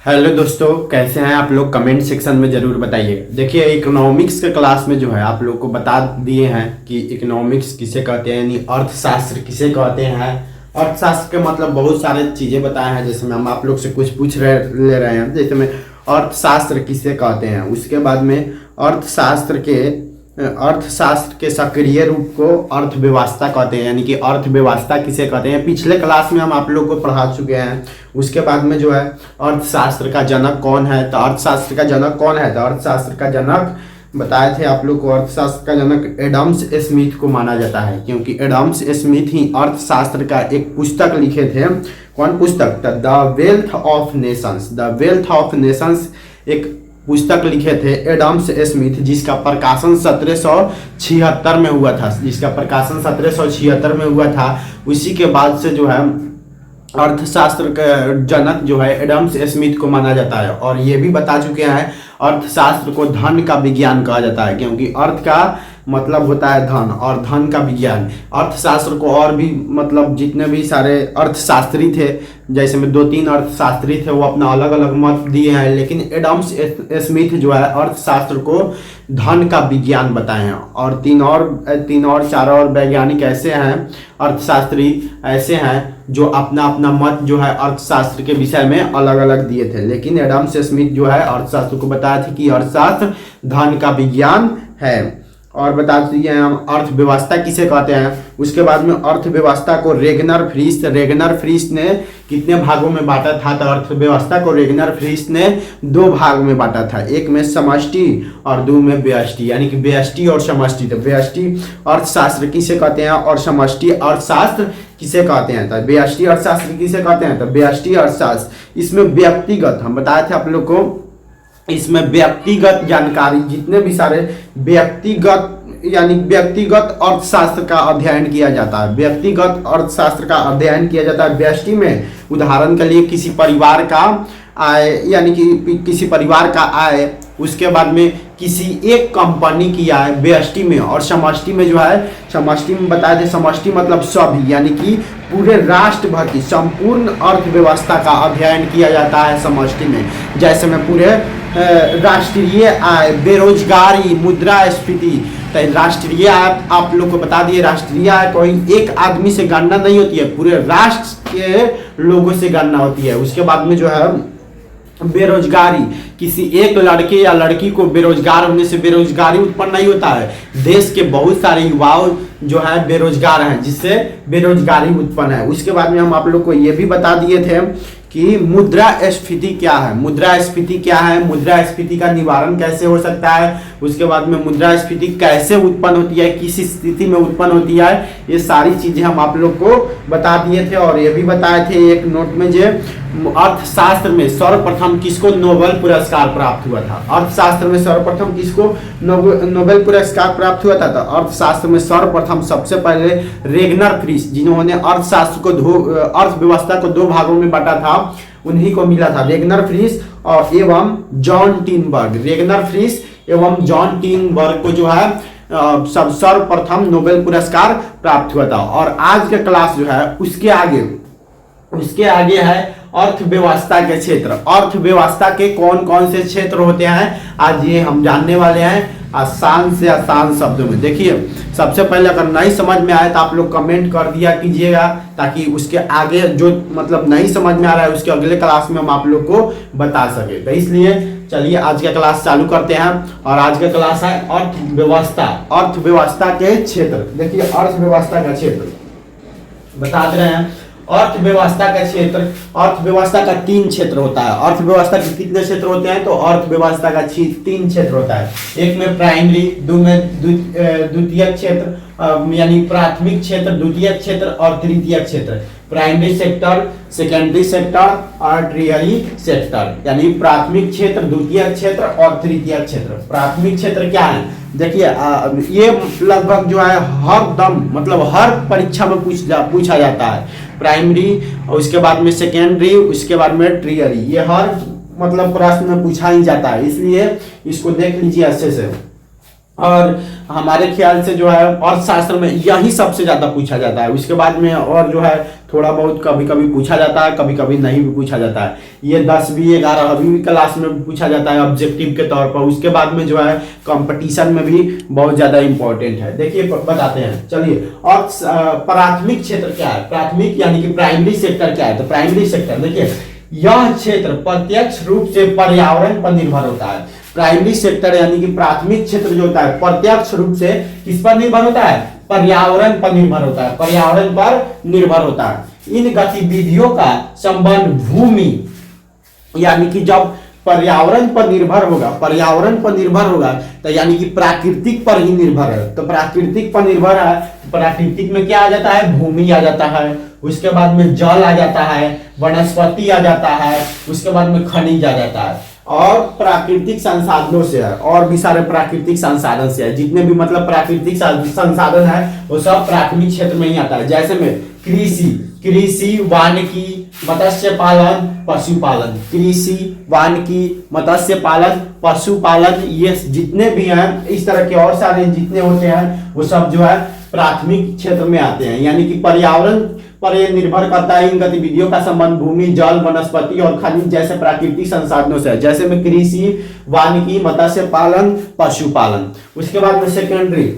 Hello दोस्तों, कैसे हैं आप लोग? कमेंट सेक्शन में ज़रूर बताइए। देखिए, इकोनॉमिक्स के क्लास में जो है आप लोग को बता दिए हैं कि इकोनॉमिक्स किसे कहते हैं, यानी अर्थशास्त्र किसे कहते हैं। अर्थशास्त्र के मतलब बहुत सारे चीज़ें बताए हैं। जैसे में हम आप लोग से कुछ ले रहे हैं, जैसे में अर्थशास्त्र किसे कहते हैं, उसके बाद में अर्थशास्त्र के सक्रिय रूप को अर्थव्यवस्था कहते हैं, यानी कि अर्थव्यवस्था किसे कहते हैं। पिछले क्लास में हम आप लोग को पढ़ा चुके हैं। उसके बाद में जो है अर्थशास्त्र का जनक कौन है, तो अर्थशास्त्र का जनक कौन है, तो अर्थशास्त्र का जनक बताए थे आप लोग को। अर्थशास्त्र का जनक एडम्स स्मिथ को माना जाता है, क्योंकि एडम्स स्मिथ ही अर्थशास्त्र का एक पुस्तक लिखे थे। कौन पुस्तक? The wealth of Nations. The wealth of Nations एक पुस्तक लिखे थे एडम्स स्मिथ, जिसका प्रकाशन 1776 में हुआ था। उसी के बाद से जो है अर्थशास्त्र का जनक जो है एडम्स स्मिथ को माना जाता है। और ये भी बता चुके हैं अर्थशास्त्र को धन का विज्ञान कहा जाता है, क्योंकि अर्थ का मतलब होता है धन और धन का विज्ञान। अर्थशास्त्र को और भी मतलब जितने भी सारे अर्थशास्त्री थे, जैसे में 2-3 अर्थशास्त्री थे, वो अपना अलग अलग मत दिए हैं, लेकिन एडम्स स्मिथ जो है अर्थशास्त्र को धन का विज्ञान बताए हैं। और 4 और वैज्ञानिक ऐसे हैं, अर्थशास्त्री ऐसे हैं जो अपना अपना मत जो है अर्थशास्त्र के विषय में अलग अलग दिए थे। लेकिन एडम्स स्मिथ जो है अर्थशास्त्र को बताया था कि अर्थशास्त्र धन का विज्ञान है। और बता दिए हम अर्थव्यवस्था किसे कहते हैं। उसके बाद में अर्थव्यवस्था को रेगनर फ्रीस ने कितने भागों में बांटा था, तो अर्थव्यवस्था को रेगनर फ्रीस ने 2 भाग में बांटा था, एक में समष्टि और 2 में व्यष्टि, यानी कि व्यष्टि और समष्टि। तो व्यष्टि अर्थशास्त्र किसे कहते हैं और समष्टि अर्थशास्त्र किसे कहते हैं, तो व्यष्टि अर्थशास्त्र किसे कहते हैं, तो व्यष्टि अर्थशास्त्र। इसमें व्यक्तिगत हम बताए थे आप लोग को, इसमें व्यक्तिगत जानकारी, जितने भी सारे व्यक्तिगत अर्थशास्त्र का अध्ययन किया जाता है। व्यक्तिगत अर्थशास्त्र का अध्ययन किया जाता है व्यष्टि में। उदाहरण के लिए किसी परिवार का आय, यानी कि किसी परिवार का आय, उसके बाद में किसी एक कंपनी की आय व्यष्टि में। और समष्टि में जो है, समष्टि में बताए थे, समष्टि मतलब सभी, यानी कि पूरे राष्ट्र भर की संपूर्ण अर्थव्यवस्था का अध्ययन किया जाता है समष्टि में। जैसे में पूरे राष्ट्रीय आय, बेरोजगारी, मुद्रास्फीति। तो राष्ट्रीय आय आप लोग को बता दिए, राष्ट्रीय आय कोई एक आदमी से गणना नहीं होती है, पूरे राष्ट्र के लोगों से गणना होती है। उसके बाद में जो है बेरोजगारी, किसी एक लड़के या लड़की को बेरोजगार होने से बेरोजगारी उत्पन्न नहीं होता है। देश के बहुत सारे युवाओं जो है बेरोजगार हैं, जिससे बेरोजगारी उत्पन्न है। उसके बाद में हम आप लोग को ये भी बता दिए थे कि मुद्रास्फीति क्या है। मुद्रास्फीति क्या है, मुद्रास्फीति का निवारण कैसे हो सकता है, उसके बाद में मुद्रास्फीति कैसे उत्पन्न होती है, किस स्थिति में उत्पन्न होती है, ये सारी चीजें हम आप लोग को बता दिए थे। और ये भी बताए थे एक नोट में, जो अर्थशास्त्र में सर्वप्रथम किसको नोबेल पुरस्कार प्राप्त हुआ था। अर्थशास्त्र में सर्वप्रथम किसको नोबेल पुरस्कार प्राप्त हुआ था, तो अर्थशास्त्र में सर्वप्रथम सबसे पहले रेगनर फ्रीस, जिन्होंने अर्थव्यवस्था को 2 भागों में बांटा था, उन्हीं को मिला था। रेगनर फ्रीस और एवं जॉन टीनबर्ग। रेगनर फ्रीस एवं जॉन टीनबर्ग को जो है सर्वप्रथम नोबेल पुरस्कार प्राप्त हुआ था। और आज का क्लास जो है उसके आगे है अर्थव्यवस्था के क्षेत्र। अर्थव्यवस्था के कौन कौन से क्षेत्र होते हैं, आज ये हम जानने वाले हैं आसान से आसान शब्दों में। देखिए, सबसे पहले अगर नहीं समझ में आए तो आप लोग कमेंट कर दिया कीजिएगा, ताकि उसके आगे जो मतलब नहीं समझ में आ रहा है उसके अगले क्लास में हम आप लोग को बता सके। तो इसलिए चलिए आज का क्लास चालू करते हैं। और आज का क्लास है अर्थव्यवस्था के क्षेत्र। देखिए, अर्थव्यवस्था का क्षेत्र बता दे रहे हैं। अर्थव्यवस्था का क्षेत्र, अर्थव्यवस्था का 3 क्षेत्र होता है। अर्थव्यवस्था के कितने क्षेत्र होते हैं, तो अर्थव्यवस्था का 3 क्षेत्र होता है। एक में प्राइमरी, 2 में द्वितीयक क्षेत्र, यानी प्राथमिक क्षेत्र, द्वितीयक क्षेत्र और तृतीयक क्षेत्र। प्राइमरी सेक्टर, सेकेंडरी सेक्टर और टर्शियरी सेक्टर, यानी प्राथमिक क्षेत्र, द्वितीयक क्षेत्र और तृतीयक क्षेत्र। प्राथमिक क्षेत्र क्या है, देखिए ये लगभग जो है हर दम मतलब हर परीक्षा में पूछा जाता है। प्राइमरी, उसके बाद में सेकेंडरी, उसके बाद में टर्शियरी, ये हर मतलब प्रश्न में पूछा ही जाता है, इसलिए इसको देख लीजिए अच्छे से। और हमारे ख्याल से जो है अर्थशास्त्र में यही सबसे ज्यादा पूछा जाता है। उसके बाद में और जो है थोड़ा बहुत कभी कभी पूछा जाता है, कभी कभी नहीं भी पूछा जाता है। ये 10वीं 11वीं क्लास में भी पूछा जाता है ऑब्जेक्टिव के तौर पर। उसके बाद में जो है कंपटीशन में भी बहुत ज्यादा इंपॉर्टेंट है। देखिए बताते हैं, चलिए। और प्राथमिक क्षेत्र क्या है? प्राथमिक यानी कि प्राइमरी सेक्टर क्या है? तो प्राइमरी सेक्टर देखिए, यह क्षेत्र प्रत्यक्ष रूप से पर्यावरण पर निर्भर होता है। प्राइमरी सेक्टर यानी कि प्राथमिक क्षेत्र जो होता है प्रत्यक्ष रूप से किस पर निर्भर होता है? पर्यावरण पर निर्भर होता है, पर्यावरण पर निर्भर होता है। इन गतिविधियों का संबंध भूमि यानी कि जब पर्यावरण पर निर्भर होगा, पर्यावरण पर निर्भर होगा तो यानी कि प्राकृतिक पर ही निर्भर है। तो प्राकृतिक पर निर्भर है, प्राकृतिक में क्या आ जाता है? भूमि आ जाता है, उसके बाद में जल आ जाता है, वनस्पति आ जाता है, उसके बाद में खनिज आ जाता है, और प्राकृतिक संसाधनों से है, और भी सारे प्राकृतिक संसाधन से है। जितने भी मतलब प्राकृतिक संसाधन है वो सब प्राथमिक क्षेत्र में ही आता है। जैसे में कृषि, वानिकी, मत्स्य पालन, पशुपालन, कृषि, वानिकी, मत्स्य पालन, पशुपालन, ये जितने भी हैं इस तरह के और सारे जितने होते हैं वो सब जो है प्राथमिक क्षेत्र में आते हैं। यानी कि पर्यावरण पर यह निर्भर करता है। इन गतिविधियों का संबंध भूमि, जल, वनस्पति और खनिज जैसे प्राकृतिक संसाधनों से है। जैसे में कृषि, वानिकी, मत्स्य पालन, पशुपालन। उसके बाद में सेकेंडरी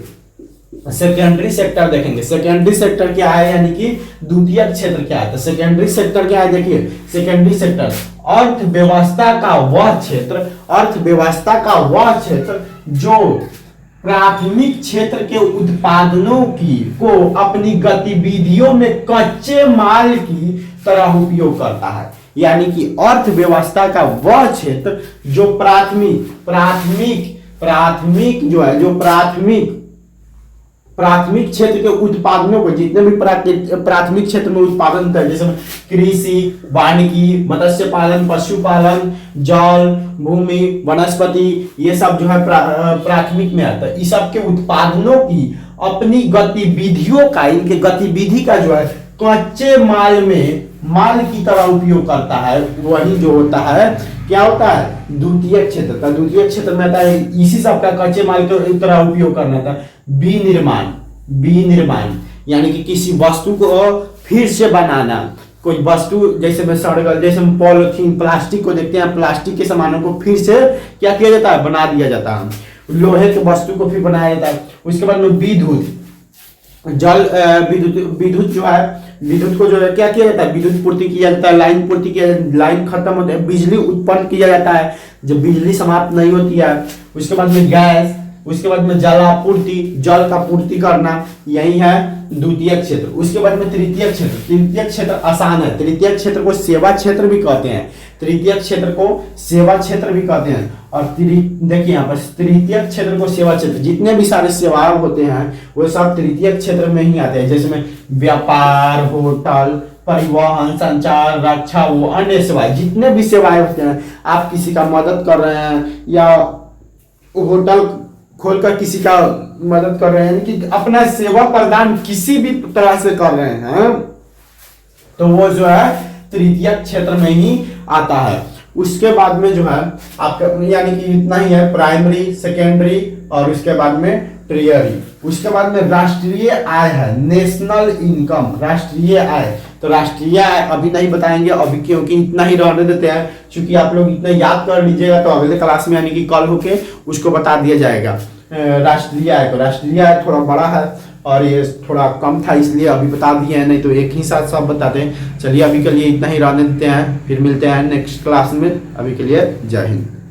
सेक्टर देखेंगे। सेकेंडरी सेक्टर क्या है यानी कि द्वितीय क्षेत्र क्या है? तो सेकेंडरी सेक्टर क्या है? देखिए, सेकेंडरी सेक्टर अर्थव्यवस्था का वह क्षेत्र, अर्थव्यवस्था का वह क्षेत्र जो प्राथमिक क्षेत्र के उत्पादनों को अपनी गतिविधियों में कच्चे माल की तरह उपयोग करता है। यानी कि अर्थव्यवस्था का वह क्षेत्र जो प्राथमिक जो है, जो प्राथमिक क्षेत्र के उत्पादनों को, जितने भी प्राथमिक क्षेत्र में उत्पादन होता है, जैसे कृषि, वानिकी, मत्स्य पालन, पशुपालन, जल, भूमि, वनस्पति, ये सब जो है प्राथमिक में आता है। इस सब के उत्पादनों की अपनी गतिविधियों का, इनके गतिविधि का जो है कच्चे माल में माल की तरह उपयोग करता है। वही जो होता है क्या होता है? द्वितीय क्षेत्र का। द्वितीय क्षेत्र में आता है इसी सब का कच्चे माल की तरह उपयोग करना था। विनिर्माण यानी कि किसी वस्तु को फिर से बनाना। कोई वस्तु जैसे में सड़ गल, जैसे में पॉलिथीन, प्लास्टिक को देखते हैं, प्लास्टिक के सामानों को फिर से क्या किया जाता है? बना दिया जाता है। लोहे के वस्तु को फिर बनाया जाता है। उसके बाद में विद्युत जो है, विद्युत को जो है क्या किया जाता है? विद्युत पूर्ति किया जाता है, लाइन पूर्ति किया जाता है, लाइन खत्म होती है, बिजली उत्पन्न किया जाता है जब बिजली समाप्त नहीं होती है। उसके बाद में गैस, उसके बाद में जलापूर्ति, जल का पूर्ति करना, यही है द्वितीय क्षेत्र। उसके बाद में तृतीय क्षेत्र। तृतीय क्षेत्र आसान है। तृतीय क्षेत्र को सेवा क्षेत्र भी कहते हैं। तृतीय क्षेत्र को सेवा क्षेत्र भी कहते हैं। और देखिए यहाँ पर तृतीय क्षेत्र को सेवा क्षेत्र, जितने भी सारे सेवाएं होते हैं वो सब तृतीय क्षेत्र में ही आते हैं। जैसे में व्यापार, होटल, परिवहन, संचार, रक्षा, वो अन्य सेवाएं, जितने भी सेवाएं होते हैं, आप किसी का मदद कर रहे हैं या होटल खोलकर किसी का मदद कर रहे हैं, कि अपना सेवा प्रदान किसी भी तरह से कर रहे हैं, तो वो जो है तृतीय क्षेत्र में ही आता है। उसके बाद में जो है आपका यानी कि इतना ही है, प्राइमरी, सेकेंडरी और उसके बाद में ट्रियरी। उसके बाद में राष्ट्रीय आय है, नेशनल इनकम, राष्ट्रीय आय। तो राष्ट्रीय आय अभी नहीं बताएंगे अभी, क्योंकि इतना ही रहने देते हैं, क्योंकि आप लोग इतना याद कर लीजिएगा तो अगले क्लास में यानी कि कल होके उसको बता दिया जाएगा राष्ट्रीय आय को। राष्ट्रीय आय थोड़ा बड़ा है और ये थोड़ा कम था इसलिए अभी बता दिए हैं, नहीं तो एक ही साथ सब बताते हैं। चलिए अभी के लिए इतना ही रहने देते हैं, फिर मिलते हैं नेक्स्ट क्लास में। अभी के लिए जय हिंद।